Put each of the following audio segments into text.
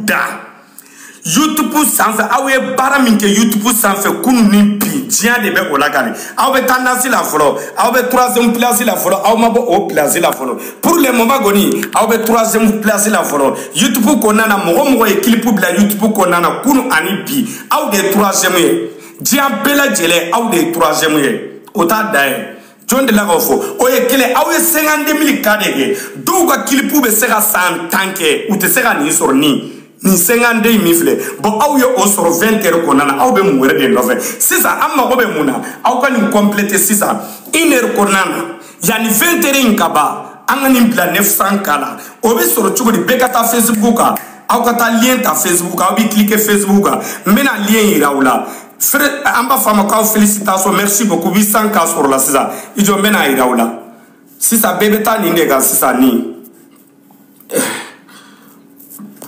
da YouTube sanfɛ aw ye baara min kɛ YouTube sanfɛ kunu ni bi diɲɛ de bɛ o la kan aw bɛ tendance la fɔlɔ aw bɛ 3e place la fɔlɔ aw ma bɔ o place la fɔlɔ pour le moment goni aw bɛ 3e place la fɔlɔ YouTube kɔnɔna na mɔgɔ ye clip bila YouTube kɔnɔna na kunu ani bi aw de 3e ye diɲɛ bɛɛ lajɛlen aw de 3e ye o t'a da ye John de la k'o fɔ o ye kelen aw ye 52 000 cas de kɛ dɔw ka clip bɛ se ka san 10 kɛ u tɛ se ka nin sɔrɔ ni 52 min filɛ bon aw ye o sɔrɔ 20 heures kɔnɔna na aw bɛ mun wɛrɛ de nɔfɛ sisan an mago bɛ mun na aw ka nin compléter sisan 1 heure kɔnɔna na yanni 20 heures in ka ban an ka nin bila 900 cas la o bɛ sɔrɔ cogo di bɛɛ ka taa Facebook kan aw ka taa lien ta Facebook kan aw bɛ cliquer Facebook kan n bɛna lien yira aw la an b'a fɔ a ma k'aw félicitations merci beaucoup 800 cas sɔrɔ la sisan i jɔ n bɛna yira aw la sisan bɛɛ bɛ taa nin de kan sisan nin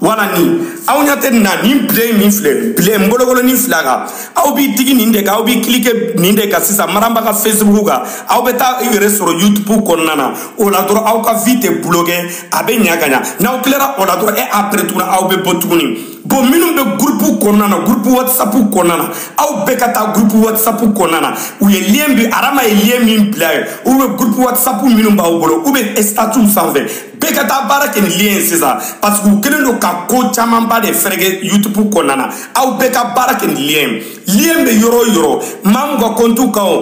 wala ni aw ɲa tɛ na nin bilen min filɛ bilen bolokolonin fila kan aw b'i digi nin de kan aw b'i cliquer nin de kan sisan maramba ka Facebook kan aw bɛ taa i yɛrɛ sɔrɔ YouTube kɔnɔna na o la dɔrɔn aw ka vie tɛ bloquer a bɛ ɲa ka ɲa n'aw tilara o la dɔrɔn après tuguni aw bɛ bɔ tuguni bon minnu bɛ groupe kɔnɔna na groupe WhatsApp kɔnɔna na aw bɛɛ ka taa groupe WhatsApp kɔnɔna na u ye lien bi Arama ye lien min bila ye ou bɛ groupe WhatsApp minnu b'aw bolo ou bɛ statut sanfɛ bɛɛ ka taa baara kɛ ni lien sisan parce que u kɛlen don ka ko camanba de fɛrɛkɛ YouTube kɔnɔna na aw bɛɛ ka baara kɛ ni lien bɛ yɔrɔ o yɔrɔ maa min ka compte kan o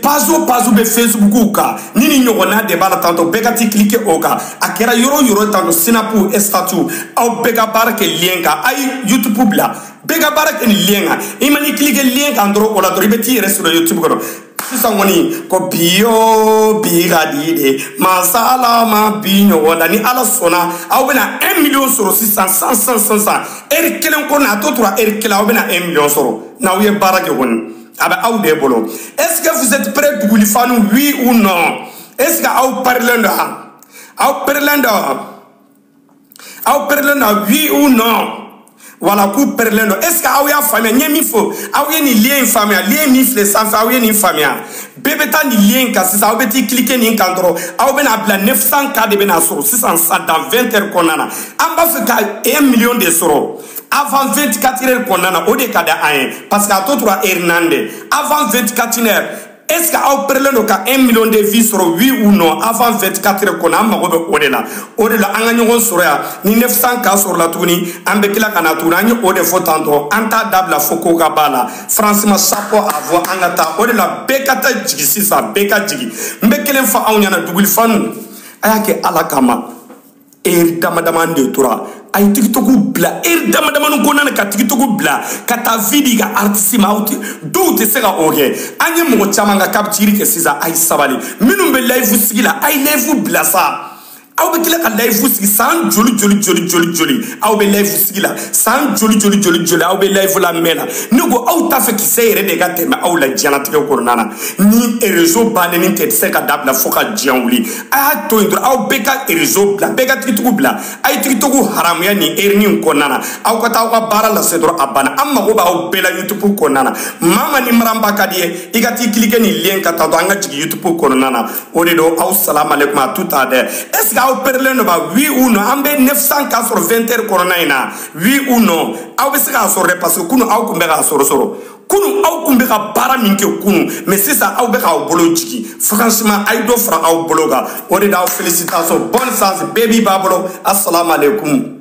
page o page bɛ Facebook kan ni nin ɲɔgɔnna de b'a la tantôt bɛɛ ka t'i cliquer o kan a kɛra yɔrɔ o yɔrɔ tantôt Snap statut aw bɛɛ ka baara kɛ lien kan a ye YouTube bila bɛɛ ka baara kɛ ni lien kan i ma n'i cliquer lien kan dɔrɔn o la dɔrɔn i bɛ t'i yɛrɛ sɔrɔ YouTube kɔnɔ sisan kɔni ko bi o bi ka di de masa Ala ma bi ɲɔgɔn da ni Ala sɔnna aw bɛna 1 million sɔrɔ sisan san heure kelen kɔnɔ a tɔ tora heure kelen aw bɛna 1 million sɔrɔ n'aw ye baara kɛ kɔni a bɛ aw de bolo est-ce que vous êtes prêts dugulifanu oui ou non est-ce que aw parilen don oui ou non wala k'u pɛrɛlen don est-ce que aw y'a faamuya n ye min fɔ aw ye nin lien in faamuya lien min filɛ sanfɛ aw ye nin faamuya bɛɛ bɛ taa nin lien kan sisan aw bɛ t'i cliquer nin kan dɔrɔn aw bɛna bila 900 cas de bɛna sɔrɔ sisan dans 20 heures kɔnɔna na an b'a fɛ ka 1 million de sɔrɔ avant 24 heures kɔnɔna na o de ka di an ye parce que a tɔ tora heure 4 de avant 24 heures est-ce que aw pɛrɛlen don ka 1 million de vues sɔrɔ oui ou non avant 24 heures kɔnɔ an mago bɛ o de la an ka ɲɔgɔn sɔrɔ yan ni 900 cas sɔrɔ la tuguni an bɛ tila ka na tuguni an ye o de fɔ tantôt an t'a dabila fo ko ka b'a la franchement chapeau à vous an ka taa o de la bɛɛ ka taa jigi sisan bɛɛ ka jigi n bɛ kelen fɔ anw ɲɛna dugulifanu a y'a kɛ Ala kama heure damadama de tora a ye TikTok bila heure damadama kɔnɔna na ka TikTok bila ka taa video ka artiste ma dɔw tɛ se ka o kɛ an ye mɔgɔ caman ka capture kɛ sisan a ye sabali minnu bɛ live sigi la a ye live bila sa aw bɛ tila ka live sigi san joli aw bɛ live sigi la san joli aw bɛ live la mɛn na ne ko aw t'a fɛ kisɛ yɛrɛ de ka tɛmɛ aw la diɲɛlatigɛ kɔnɔna na ni réseau bannen tɛ se ka dabila fo ka diɲɛ wuli a y'a to yen dɔrɔn aw bɛɛ ka réseau bila bɛɛ ka TikTok bila a ye TikTok haramuya nin heure nin kɔnɔna na aw ka taa aw ka baara lase dɔrɔn a banna an mago b'aw bɛɛ la YouTube kɔnɔna na maa ni maranba ka di ye i ka t'i cliquer nin lien ka taa an ka jigin YouTube kɔnɔna na o de don aw salamu alaikum à tout à l'heure est-ce que aw pɛrɛlen don ba oui ou non an bɛ 900 cas sɔrɔ 20 heures kɔnɔna in na oui ou non aw bɛ se k'a sɔrɔ dɛ parce que kunu aw kun bɛ k'a sɔrɔ kunu aw kun bɛ ka baara min kɛ kunu mais sisan aw bɛ k'aw bolo jigin franchement a ye dɔ fara aw bolo kan o de d'aw félicitations bonne chance bɛɛ b'i b'a bolo assalamu alaikum